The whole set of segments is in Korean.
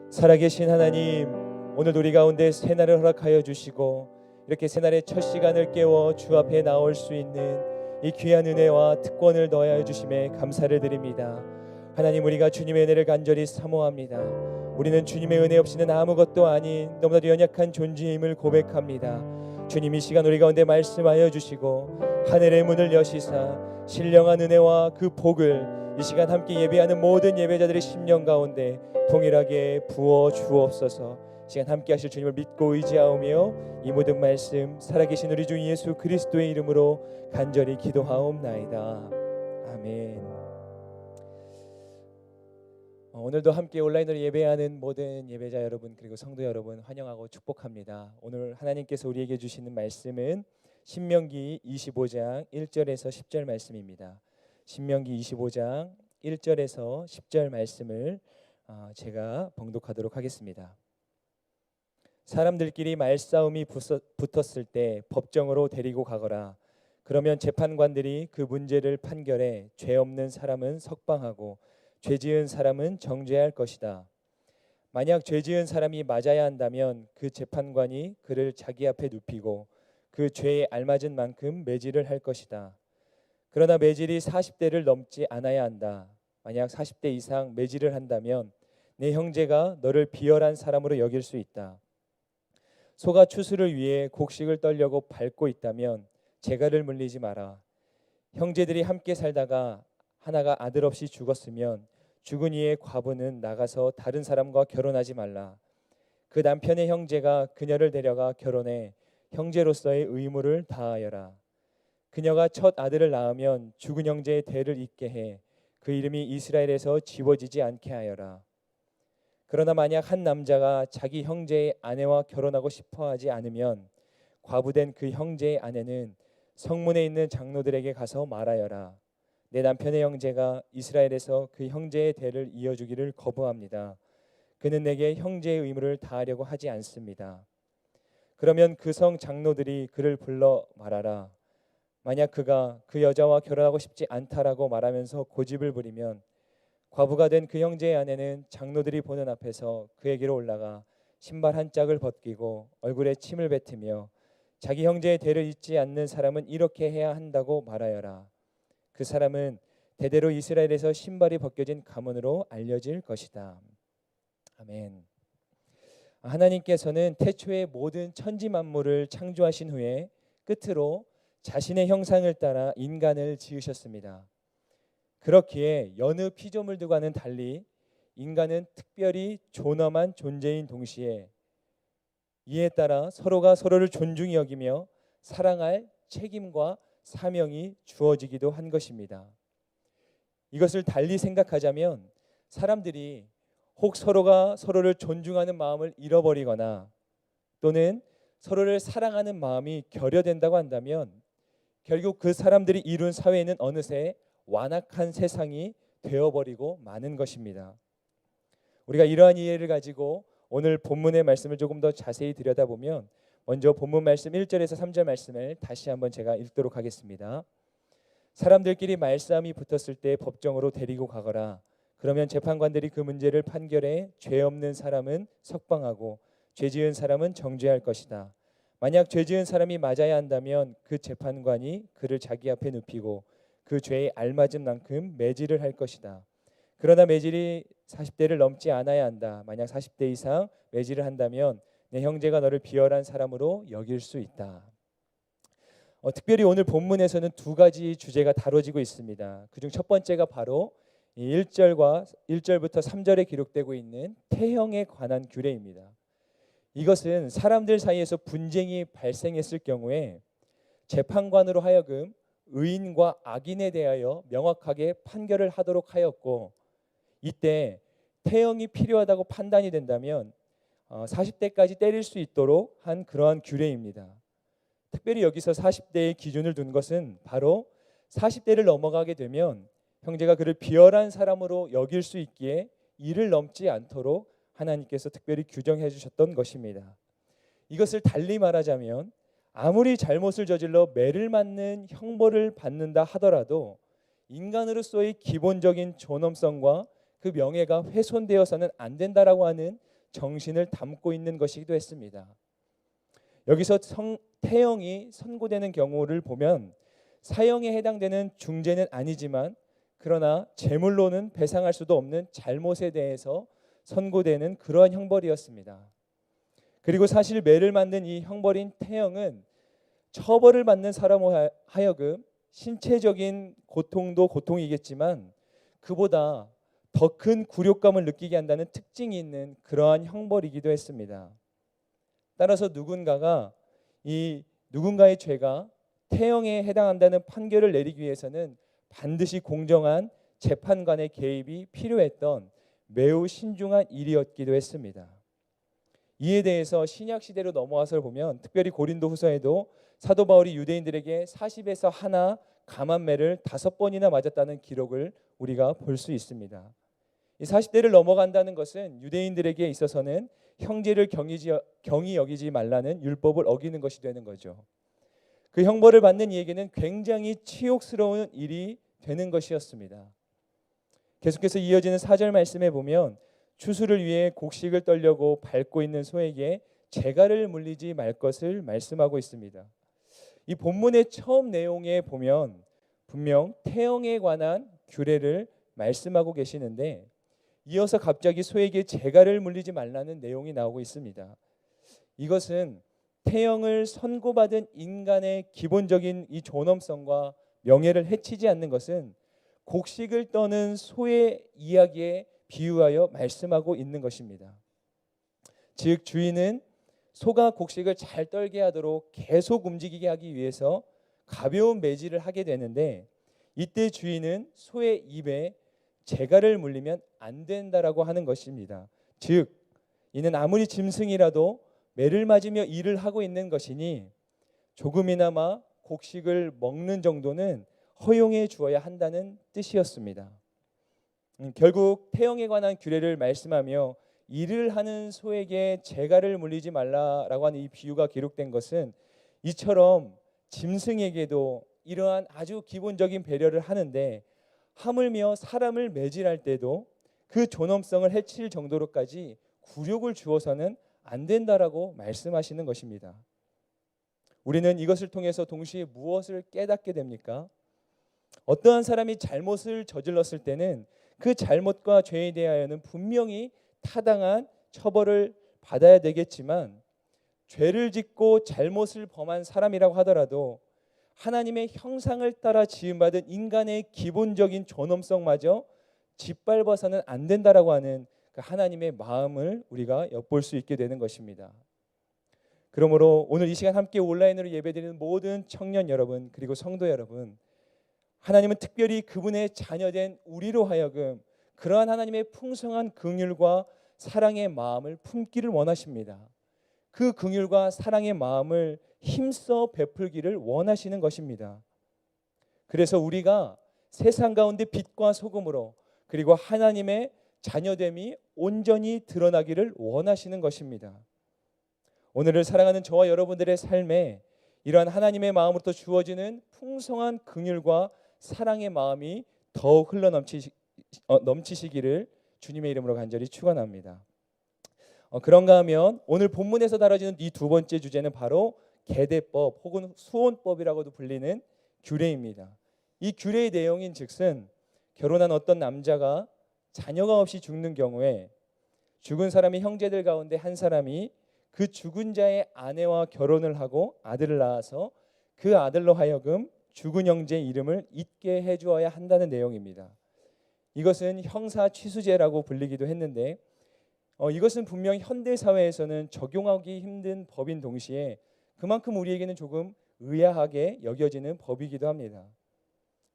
살아계신 하나님, 오늘도 우리 가운데 새날을 허락하여 주시고 이렇게 새날의 첫 시간을 깨워 주 앞에 나올 수 있는 이 귀한 은혜와 특권을 더하여 주심에 감사를 드립니다. 하나님, 우리가 주님의 은혜를 간절히 사모합니다. 우리는 주님의 은혜 없이는 아무것도 아닌 너무나도 연약한 존재임을 고백합니다. 주님, 이 시간 우리 가운데 말씀하여 주시고 하늘의 문을 여시사 신령한 은혜와 그 복을 이 시간 함께 예배하는 모든 예배자들의 심령 가운데 동일하게 부어 주옵소서. 시간 함께 하실 주님을 믿고 의지하오며 이 모든 말씀 살아계신 우리 주 예수 그리스도의 이름으로 간절히 기도하옵나이다. 아멘. 오늘도 함께 온라인으로 예배하는 모든 예배자 여러분 그리고 성도 여러분 환영하고 축복합니다. 오늘 하나님께서 우리에게 주시는 말씀은 신명기 25장 1절에서 10절 말씀입니다. 신명기 25장 1절에서 10절 말씀을 제가 봉독하도록 하겠습니다. 사람들끼리 말싸움이 붙었을 때 법정으로 데리고 가거라. 그러면 재판관들이 그 문제를 판결해 죄 없는 사람은 석방하고 죄 지은 사람은 정죄할 것이다. 만약 죄 지은 사람이 맞아야 한다면 그 재판관이 그를 자기 앞에 눕히고 그 죄에 알맞은 만큼 매질을 할 것이다. 그러나 매질이 40대를 넘지 않아야 한다. 만약 40대 이상 매질을 한다면 내 형제가 너를 비열한 사람으로 여길 수 있다. 소가 추수를 위해 곡식을 떨려고 밟고 있다면 재갈을 물리지 마라. 형제들이 함께 살다가 하나가 아들 없이 죽었으면 죽은 이의 과부는 나가서 다른 사람과 결혼하지 말라. 그 남편의 형제가 그녀를 데려가 결혼해 형제로서의 의무를 다하여라. 그녀가 첫 아들을 낳으면 죽은 형제의 대를 잇게 해 그 이름이 이스라엘에서 지워지지 않게 하여라. 그러나 만약 한 남자가 자기 형제의 아내와 결혼하고 싶어하지 않으면 과부된 그 형제의 아내는 성문에 있는 장로들에게 가서 말하여라. 내 남편의 형제가 이스라엘에서 그 형제의 대를 이어주기를 거부합니다. 그는 내게 형제의 의무를 다하려고 하지 않습니다. 그러면 그 성 장로들이 그를 불러 말하라. 만약 그가 그 여자와 결혼하고 싶지 않다라고 말하면서 고집을 부리면 과부가 된 그 형제의 아내는 장로들이 보는 앞에서 그에게로 올라가 신발 한 짝을 벗기고 얼굴에 침을 뱉으며 자기 형제의 대를 잇지 않는 사람은 이렇게 해야 한다고 말하여라. 그 사람은 대대로 이스라엘에서 신발이 벗겨진 가문으로 알려질 것이다. 아멘. 하나님께서는 태초의 모든 천지 만물을 창조하신 후에 끝으로 자신의 형상을 따라 인간을 지으셨습니다. 그렇기에 여느 피조물들과는 달리 인간은 특별히 존엄한 존재인 동시에 이에 따라 서로가 서로를 존중히 여기며 사랑할 책임과 사명이 주어지기도 한 것입니다. 이것을 달리 생각하자면 사람들이 혹 서로가 서로를 존중하는 마음을 잃어버리거나 또는 서로를 사랑하는 마음이 결여된다고 한다면 결국 그 사람들이 이룬 사회는 어느새 완악한 세상이 되어버리고 마는 것입니다. 우리가 이러한 이해를 가지고 오늘 본문의 말씀을 조금 더 자세히 들여다보면 먼저 본문 말씀 1절에서 3절 말씀을 다시 한번 제가 읽도록 하겠습니다. 사람들끼리 말싸움이 붙었을 때 법정으로 데리고 가거라. 그러면 재판관들이 그 문제를 판결해 죄 없는 사람은 석방하고 죄 지은 사람은 정죄할 것이다. 만약 죄 지은 사람이 맞아야 한다면 그 재판관이 그를 자기 앞에 눕히고 그 죄에 알맞은 만큼 매질을 할 것이다. 그러나 매질이 40대를 넘지 않아야 한다. 만약 40대 이상 매질을 한다면 내 형제가 너를 비열한 사람으로 여길 수 있다. 특별히 오늘 본문에서는 두 가지 주제가 다뤄지고 있습니다. 그중 첫 번째가 바로 1절부터 3절에 기록되고 있는 태형에 관한 규례입니다. 이것은 사람들 사이에서 분쟁이 발생했을 경우에 재판관으로 하여금 의인과 악인에 대하여 명확하게 판결을 하도록 하였고 이때 태형이 필요하다고 판단이 된다면 40대까지 때릴 수 있도록 한 그러한 규례입니다. 특별히 여기서 40대의 기준을 둔 것은 바로 40대를 넘어가게 되면 형제가 그를 비열한 사람으로 여길 수 있기에 이를 넘지 않도록 하나님께서 특별히 규정해 주셨던 것입니다. 이것을 달리 말하자면 아무리 잘못을 저질러 매를 맞는 형벌을 받는다 하더라도 인간으로서의 기본적인 존엄성과 그 명예가 훼손되어서는 안 된다라고 하는 정신을 담고 있는 것이기도 했습니다. 여기서 태형이 선고되는 경우를 보면 사형에 해당되는 중죄는 아니지만 그러나 제물로는 배상할 수도 없는 잘못에 대해서 선고되는 그러한 형벌이었습니다. 그리고 사실 매를 맞는 이 형벌인 태형은 처벌을 받는 사람으로 하여금 신체적인 고통도 고통이겠지만 그보다 더 큰 굴욕감을 느끼게 한다는 특징이 있는 그러한 형벌이기도 했습니다. 따라서 누군가의 죄가 태형에 해당한다는 판결을 내리기 위해서는 반드시 공정한 재판관의 개입이 필요했던 매우 신중한 일이었기도 했습니다. 이에 대해서 신약 시대로 넘어와서 보면 특별히 고린도후서에도 사도 바울이 유대인들에게 40에서 하나 감한매를 5번이나 맞았다는 기록을 우리가 볼 수 있습니다. 이 40대를 넘어간다는 것은 유대인들에게 있어서는 형제를 경히 여기지 말라는 율법을 어기는 것이 되는 거죠. 그 형벌을 받는 이에게는 굉장히 치욕스러운 일이 되는 것이었습니다. 계속해서 이어지는 4절 말씀에 보면 추수를 위해 곡식을 떨려고 밟고 있는 소에게 재갈을 물리지 말 것을 말씀하고 있습니다. 이 본문의 처음 내용에 보면 분명 태형에 관한 규례를 말씀하고 계시는데 이어서 갑자기 소에게 재갈을 물리지 말라는 내용이 나오고 있습니다. 이것은 태형을 선고받은 인간의 기본적인 이 존엄성과 명예를 해치지 않는 것은 곡식을 떠는 소의 이야기에 비유하여 말씀하고 있는 것입니다. 즉 주인은 소가 곡식을 잘 떨게 하도록 계속 움직이게 하기 위해서 가벼운 매질을 하게 되는데 이때 주인은 소의 입에 재갈을 물리면 안 된다라고 하는 것입니다. 즉 이는 아무리 짐승이라도 매를 맞으며 일을 하고 있는 것이니 조금이나마 곡식을 먹는 정도는 허용해 주어야 한다는 뜻이었습니다. 결국 태형에 관한 규례를 말씀하며 일을 하는 소에게 재갈을 물리지 말라라고 하는 이 비유가 기록된 것은 이처럼 짐승에게도 이러한 아주 기본적인 배려를 하는데 하물며 사람을 매질할 때도 그 존엄성을 해칠 정도로까지 굴욕을 주어서는 안 된다라고 말씀하시는 것입니다. 우리는 이것을 통해서 동시에 무엇을 깨닫게 됩니까? 어떠한 사람이 잘못을 저질렀을 때는 그 잘못과 죄에 대하여는 분명히 타당한 처벌을 받아야 되겠지만 죄를 짓고 잘못을 범한 사람이라고 하더라도 하나님의 형상을 따라 지음받은 인간의 기본적인 존엄성마저 짓밟아서는 안 된다라고 하는 그 하나님의 마음을 우리가 엿볼 수 있게 되는 것입니다. 그러므로 오늘 이 시간 함께 온라인으로 예배드리는 모든 청년 여러분 그리고 성도 여러분, 하나님은 특별히 그분의 자녀된 우리로 하여금 그러한 하나님의 풍성한 긍휼과 사랑의 마음을 품기를 원하십니다. 그 긍휼과 사랑의 마음을 힘써 베풀기를 원하시는 것입니다. 그래서 우리가 세상 가운데 빛과 소금으로 그리고 하나님의 자녀됨이 온전히 드러나기를 원하시는 것입니다. 오늘을 사랑하는 저와 여러분들의 삶에 이러한 하나님의 마음으로부터 주어지는 풍성한 긍휼과 사랑의 마음이 더욱 넘치시기를 주님의 이름으로 간절히 축원합니다. 그런가 하면 오늘 본문에서 다뤄지는 이 두 번째 주제는 바로 계대법 혹은 수혼법이라고도 불리는 규례입니다. 이 규례의 내용인 즉슨 결혼한 어떤 남자가 자녀가 없이 죽는 경우에 죽은 사람의 형제들 가운데 한 사람이 그 죽은 자의 아내와 결혼을 하고 아들을 낳아서 그 아들로 하여금 죽은 형제의 이름을 잊게 해주어야 한다는 내용입니다. 이것은 형사취수제라고 불리기도 했는데 이것은 분명 현대 사회에서는 적용하기 힘든 법인 동시에 그만큼 우리에게는 조금 의아하게 여겨지는 법이기도 합니다.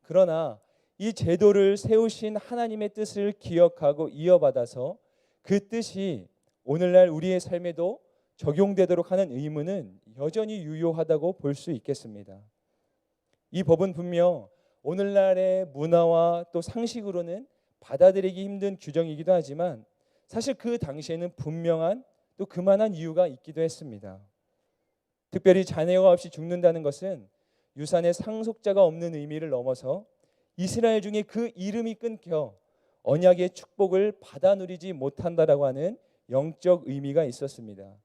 그러나 이 제도를 세우신 하나님의 뜻을 기억하고 이어받아서 그 뜻이 오늘날 우리의 삶에도 적용되도록 하는 의무는 여전히 유효하다고 볼 수 있겠습니다. 이 법은 분명 오늘날의 문화와 또 상식으로는 받아들이기 힘든 규정이기도 하지만 사실 그 당시에는 분명한 또 그만한 이유가 있기도 했습니다. 특별히 자녀가 없이 죽는다는 것은 유산의 상속자가 없는 의미를 넘어서 이스라엘 중에 그 이름이 끊겨 언약의 축복을 받아 누리지 못한다라고 하는 영적 의미가 있었습니다.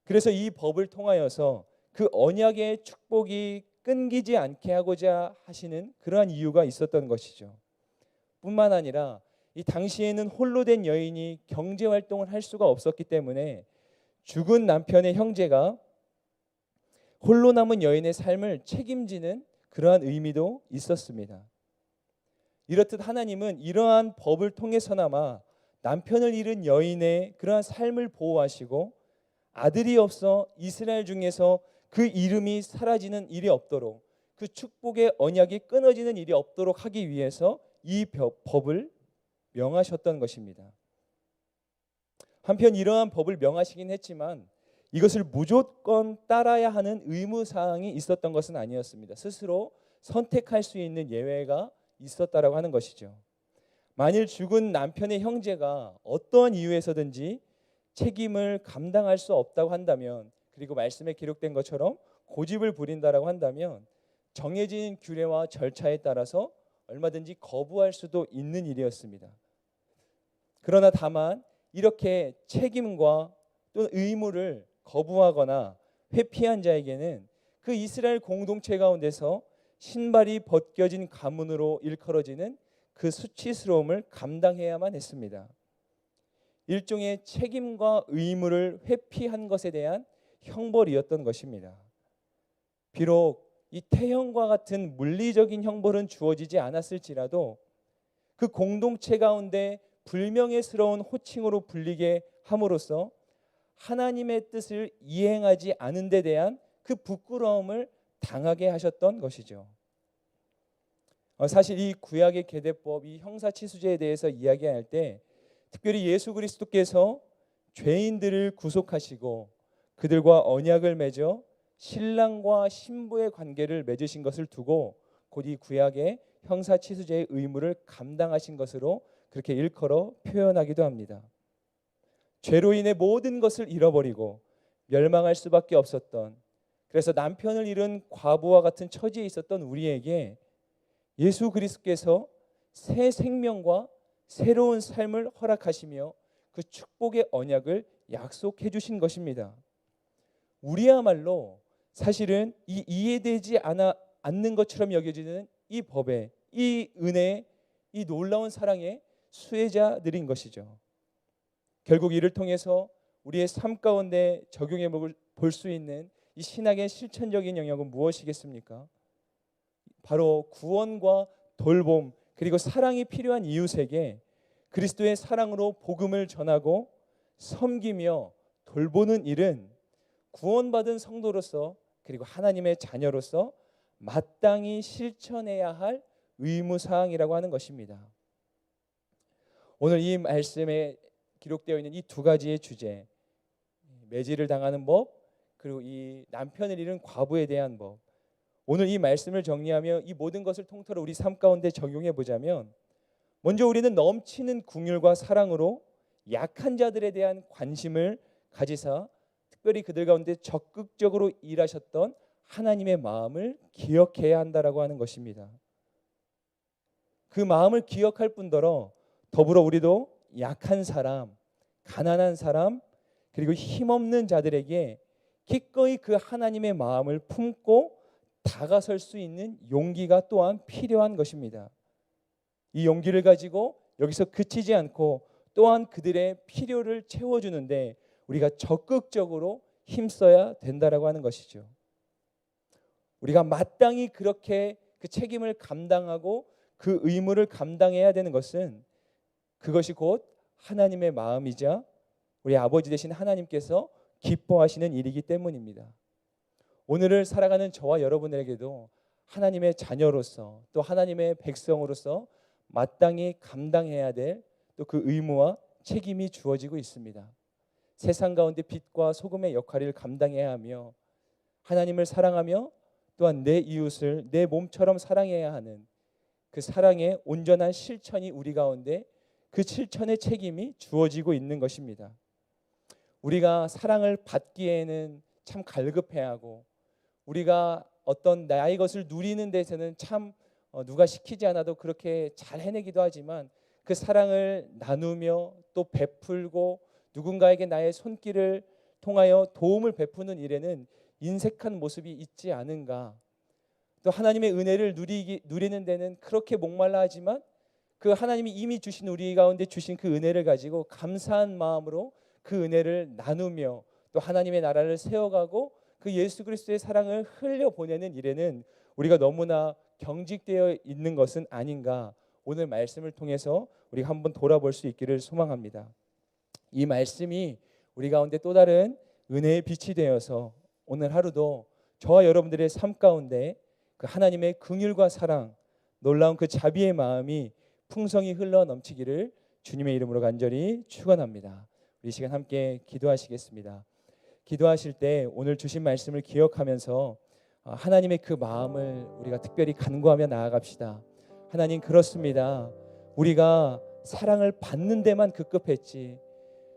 그래서 이 법을 통하여서 그 언약의 축복이 끊기지 않게 하고자 하시는 그러한 이유가 있었던 것이죠. 뿐만 아니라 이 당시에는 홀로 된 여인이 경제 활동을 할 수가 없었기 때문에 죽은 남편의 형제가 홀로 남은 여인의 삶을 책임지는 그러한 의미도 있었습니다. 이렇듯 하나님은 이러한 법을 통해서나마 남편을 잃은 여인의 그러한 삶을 보호하시고 아들이 없어 이스라엘 중에서 그 이름이 사라지는 일이 없도록, 그 축복의 언약이 끊어지는 일이 없도록 하기 위해서 이 법을 명하셨던 것입니다. 한편 이러한 법을 명하시긴 했지만 이것을 무조건 따라야 하는 의무사항이 있었던 것은 아니었습니다. 스스로 선택할 수 있는 예외가 있었다라고 하는 것이죠. 만일 죽은 남편의 형제가 어떠한 이유에서든지 책임을 감당할 수 없다고 한다면, 그리고 말씀에 기록된 것처럼 고집을 부린다라고 한다면 정해진 규례와 절차에 따라서 얼마든지 거부할 수도 있는 일이었습니다. 그러나 다만 이렇게 책임과 또 의무를 거부하거나 회피한 자에게는 그 이스라엘 공동체 가운데서 신발이 벗겨진 가문으로 일컬어지는 그 수치스러움을 감당해야만 했습니다. 일종의 책임과 의무를 회피한 것에 대한 형벌이었던 것입니다. 비록 이 태형과 같은 물리적인 형벌은 주어지지 않았을지라도 그 공동체 가운데 불명예스러운 호칭으로 불리게 함으로써 하나님의 뜻을 이행하지 않은 데 대한 그 부끄러움을 당하게 하셨던 것이죠. 사실 이 구약의 계대법, 이 형사치수제에 대해서 이야기할 때 특별히 예수 그리스도께서 죄인들을 구속하시고 그들과 언약을 맺어 신랑과 신부의 관계를 맺으신 것을 두고 곧 이 구약의 형사치수제의 의무를 감당하신 것으로 그렇게 일컬어 표현하기도 합니다. 죄로 인해 모든 것을 잃어버리고 멸망할 수밖에 없었던, 그래서 남편을 잃은 과부와 같은 처지에 있었던 우리에게 예수 그리스도께서 새 생명과 새로운 삶을 허락하시며 그 축복의 언약을 약속해 주신 것입니다. 우리야말로 사실은 이 이해되지 않는 것처럼 여겨지는 이 법의, 이 은혜의, 이 놀라운 사랑의 수혜자들인 것이죠. 결국 이를 통해서 우리의 삶 가운데 적용해 볼 수 있는 이 신학의 실천적인 영역은 무엇이겠습니까? 바로 구원과 돌봄 그리고 사랑이 필요한 이웃에게 그리스도의 사랑으로 복음을 전하고 섬기며 돌보는 일은 구원받은 성도로서 그리고 하나님의 자녀로서 마땅히 실천해야 할 의무사항이라고 하는 것입니다. 오늘 이 말씀에 기록되어 있는 이 두 가지의 주제, 매질을 당하는 법 그리고 이 남편을 잃은 과부에 대한 법, 오늘 이 말씀을 정리하며 이 모든 것을 통틀어 우리 삶 가운데 적용해 보자면, 먼저 우리는 넘치는 긍휼과 사랑으로 약한 자들에 대한 관심을 가지사 특별히 그들 가운데 적극적으로 일하셨던 하나님의 마음을 기억해야 한다라고 하는 것입니다. 그 마음을 기억할 뿐더러 더불어 우리도 약한 사람, 가난한 사람, 그리고 힘없는 자들에게 기꺼이 그 하나님의 마음을 품고 다가설 수 있는 용기가 또한 필요한 것입니다. 이 용기를 가지고 여기서 그치지 않고 또한 그들의 필요를 채워주는데 우리가 적극적으로 힘써야 된다라고 하는 것이죠. 우리가 마땅히 그렇게 그 책임을 감당하고 그 의무를 감당해야 되는 것은 그것이 곧 하나님의 마음이자 우리 아버지 되신 하나님께서 기뻐하시는 일이기 때문입니다. 오늘을 살아가는 저와 여러분에게도 하나님의 자녀로서 또 하나님의 백성으로서 마땅히 감당해야 될 또 그 의무와 책임이 주어지고 있습니다. 세상 가운데 빛과 소금의 역할을 감당해야 하며 하나님을 사랑하며 또한 내 이웃을 내 몸처럼 사랑해야 하는 그 사랑의 온전한 실천이 우리 가운데 그 실천의 책임이 주어지고 있는 것입니다. 우리가 사랑을 받기에는 참 갈급해하고 우리가 어떤 나의 것을 누리는 데서는 참 누가 시키지 않아도 그렇게 잘 해내기도 하지만 그 사랑을 나누며 또 베풀고 누군가에게 나의 손길을 통하여 도움을 베푸는 일에는 인색한 모습이 있지 않은가? 또 하나님의 은혜를 누리는 데는 그렇게 목말라 하지만 그 하나님이 이미 주신 우리 가운데 주신 그 은혜를 가지고 감사한 마음으로 그 은혜를 나누며 또 하나님의 나라를 세워가고 그 예수 그리스도의 사랑을 흘려보내는 일에는 우리가 너무나 경직되어 있는 것은 아닌가? 오늘 말씀을 통해서 우리가 한번 돌아볼 수 있기를 소망합니다. 이 말씀이 우리 가운데 또 다른 은혜의 빛이 되어서 오늘 하루도 저와 여러분들의 삶 가운데 그 하나님의 긍휼과 사랑, 놀라운 그 자비의 마음이 풍성히 흘러 넘치기를 주님의 이름으로 간절히 축원합니다. 우리 시간 함께 기도하시겠습니다. 기도하실 때 오늘 주신 말씀을 기억하면서 하나님의 그 마음을 우리가 특별히 간구하며 나아갑시다. 하나님, 그렇습니다. 우리가 사랑을 받는 데만 급급했지,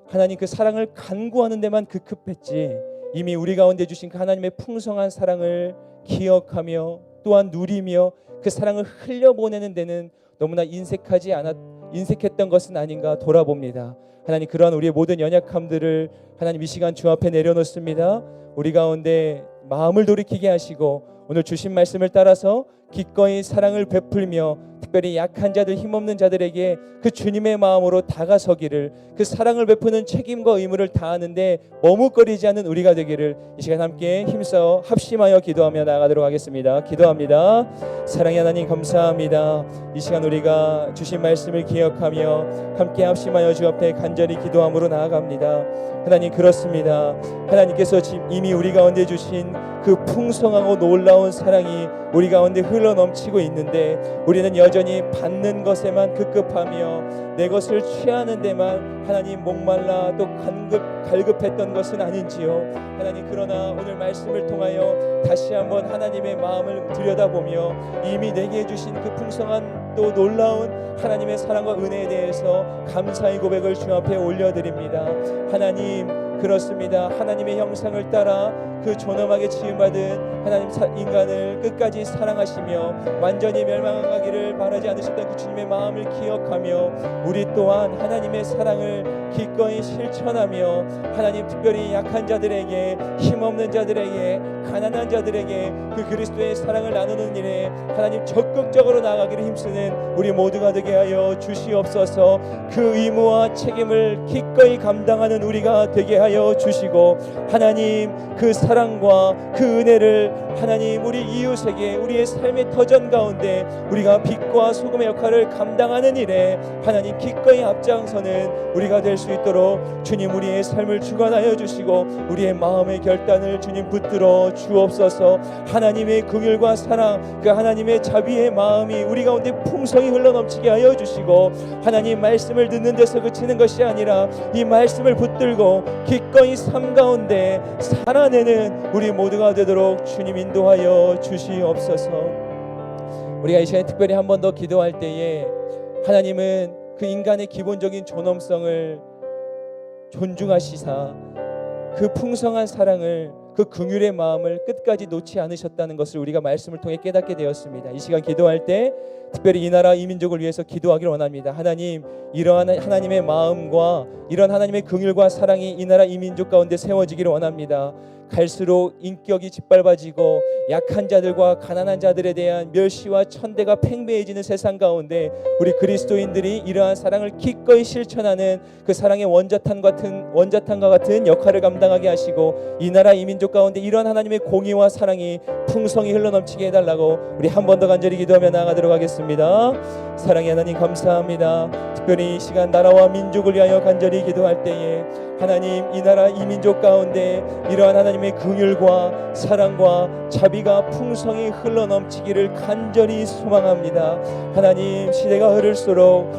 하나님 그 사랑을 간구하는 데만 급급했지, 이미 우리 가운데 주신 그 하나님의 풍성한 사랑을 기억하며 또한 누리며 그 사랑을 흘려보내는 데는 너무나 인색했던 것은 아닌가 돌아봅니다. 하나님, 그러한 우리의 모든 연약함들을 하나님 이 시간 주 앞에 내려놓습니다. 우리 가운데 마음을 돌이키게 하시고 오늘 주신 말씀을 따라서 기꺼이 사랑을 베풀며 특별히 약한 자들, 힘없는 자들에게 그 주님의 마음으로 다가서기를, 그 사랑을 베푸는 책임과 의무를 다하는데 머뭇거리지 않는 우리가 되기를 이 시간 함께 힘써 합심하여 기도하며 나아가도록 하겠습니다. 기도합니다. 사랑의 하나님, 감사합니다. 이 시간 우리가 주신 말씀을 기억하며 함께 합심하여 주 앞에 간절히 기도함으로 나아갑니다. 하나님, 그렇습니다. 하나님께서 지금 이미 우리 가운데 주신 그 풍성하고 놀라운 사랑이 우리 가운데 흘러넘치고 있는데 우리는 여전히 받는 것에만 급급하며 내 것을 취하는 데만 하나님 목말라 또 갈급했던 것은 아닌지요. 하나님, 그러나 오늘 말씀을 통하여 다시 한번 하나님의 마음을 들여다보며 이미 내게 주신 그 풍성한 또 놀라운 하나님의 사랑과 은혜에 대해서 감사의 고백을 주 앞에 올려드립니다. 하나님, 그렇습니다. 하나님의 형상을 따라 그 존엄하게 지음받은 하나님 인간을 끝까지 사랑하시며 완전히 멸망하기를 바라지 않으셨던 그 주님의 마음을 기억하며 우리 또한 하나님의 사랑을 기꺼이 실천하며 하나님, 특별히 약한 자들에게, 힘없는 자들에게, 가난한 자들에게 그 그리스도의 사랑을 나누는 일에 하나님 적극적으로 나아가기를 힘쓰는 우리 모두가 되게 하여 주시옵소서. 그 의무와 책임을 기꺼이 감당하는 우리가 되게 하여 주시고 하나님, 그 사랑과 그 은혜를 하나님 우리 이웃에게 우리의 삶의 터전 가운데 우리가 빛과 소금의 역할을 감당하는 일에 하나님 기꺼이 앞장서는 우리가 될 수 있도록 주님 우리의 삶을 주관하여 주시고 우리의 마음의 결단을 주님 붙들어 주옵소서. 하나님의 긍휼과 사랑, 그 하나님의 자비의 마음이 우리 가운데 풍성히 흘러넘치게 하여 주시고 하나님, 말씀을 듣는 데서 그치는 것이 아니라 이 말씀을 붙들고 기꺼이 삶 가운데 살아내는 우리 모두가 되도록 주님 인도하여 주시옵소서. 우리가 이 시간에 특별히 한 번 더 기도할 때에 하나님은 그 인간의 기본적인 존엄성을 존중하시사 그 풍성한 사랑을, 그 긍휼의 마음을 끝까지 놓지 않으셨다는 것을 우리가 말씀을 통해 깨닫게 되었습니다. 이 시간 기도할 때 특별히 이 나라 이 민족을 위해서 기도하기를 원합니다. 하나님, 이러한 하나님의 마음과 이런 하나님의 긍휼과 사랑이 이 나라 이 민족 가운데 세워지기를 원합니다. 갈수록 인격이 짓밟아지고 약한 자들과 가난한 자들에 대한 멸시와 천대가 팽배해지는 세상 가운데 우리 그리스도인들이 이러한 사랑을 기꺼이 실천하는 그 사랑의 원자탄과 같은 역할을 감당하게 하시고 이 나라 이 민족 가운데 이러한 하나님의 공의와 사랑이 풍성히 흘러넘치게 해달라고 우리 한 번 더 간절히 기도하며 나아가도록 하겠습니다. 사랑의 하나님, 감사합니다. 특별히 이 시간 나라와 민족을 위하여 간절히 기도할 때에 하나님, 이 나라 이 민족 가운데 이러한 하나님의 긍휼과 사랑과 자비가 풍성히 흘러넘치기를 간절히 소망합니다. 하나님, 시대가 흐를수록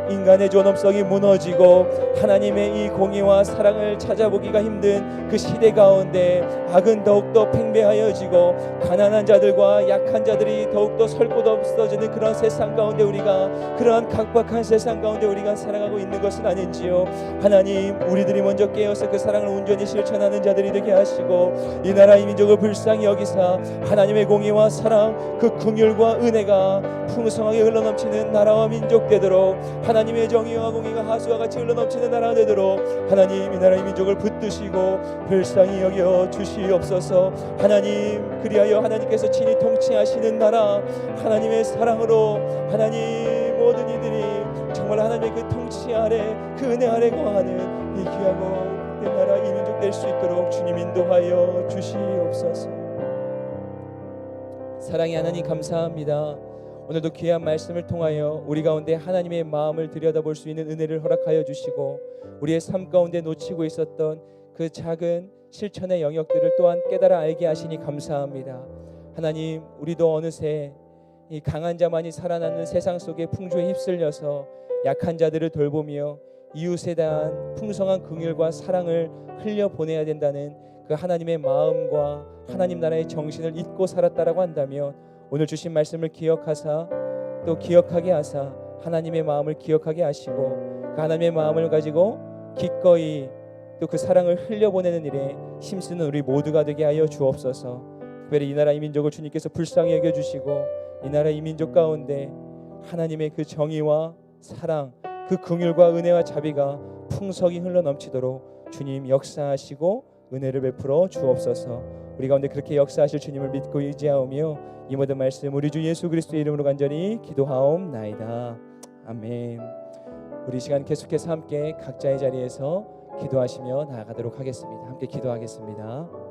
인간의 존엄성이 무너지고 하나님의 이 공의와 사랑을 찾아보기가 힘든 그 시대 가운데 악은 더욱더 팽배하여지고 가난한 자들과 약한 자들이 더욱더 설 곳 없어지는 그런 세상 가운데 우리가, 그러한 각박한 세상 가운데 우리가 살아가고 있는 것은 아닌지요. 하나님, 우리들이 먼저 깨어서 그 사랑을 온전히 실천하는 자들이 되게 하시고 이 나라 이 민족을 불쌍히 여기사 하나님의 공의와 사랑, 그 긍휼과 은혜가 풍성하게 흘러넘치는 나라와 민족 되도록 하나님의 정의와 공의가 하수와 같이 흘러넘치는 나라가 되도록 하나님 이 나라의 민족을 붙드시고 불쌍히 여겨 주시옵소서. 하나님 그리하여 하나님께서 친히 통치하시는 나라 하나님의 사랑으로 하나님 모든 이들이 정말 하나님의 그 통치 아래 그 은혜 아래 거하는 이 귀하고 복된 나라 이 민족 될 수 있도록 주님 인도하여 주시옵소서. 사랑의 하나님 감사합니다. 오늘도 귀한 말씀을 통하여 우리 가운데 하나님의 마음을 들여다볼 수 있는 은혜를 허락하여 주시고 우리의 삶 가운데 놓치고 있었던 그 작은 실천의 영역들을 또한 깨달아 알게 하시니 감사합니다. 하나님 우리도 어느새 이 강한 자만이 살아나는 세상 속의 풍조에 휩쓸려서 약한 자들을 돌보며 이웃에 대한 풍성한 긍휼과 사랑을 흘려보내야 된다는 그 하나님의 마음과 하나님 나라의 정신을 잊고 살았다라고 한다면 오늘 주신 말씀을 기억하사 또 기억하게 하사 하나님의 마음을 기억하게 하시고 그 하나님의 마음을 가지고 기꺼이 또 그 사랑을 흘려보내는 일에 힘쓰는 우리 모두가 되게 하여 주옵소서. 특별히 이 나라 이 민족을 주님께서 불쌍히 여겨주시고 이 나라 이 민족 가운데 하나님의 그 정의와 사랑 그 긍휼과 은혜와 자비가 풍성히 흘러넘치도록 주님 역사하시고 은혜를 베풀어 주옵소서. 우리 가운데 그렇게 역사하실 주님을 믿고 의지하오며 이 모든 말씀 우리 주 예수 그리스도의 이름으로 간절히 기도하옵나이다. 아멘. 우리 시간 계속해서 함께 각자의 자리에서 기도하시며 나아가도록 하겠습니다. 함께 기도하겠습니다.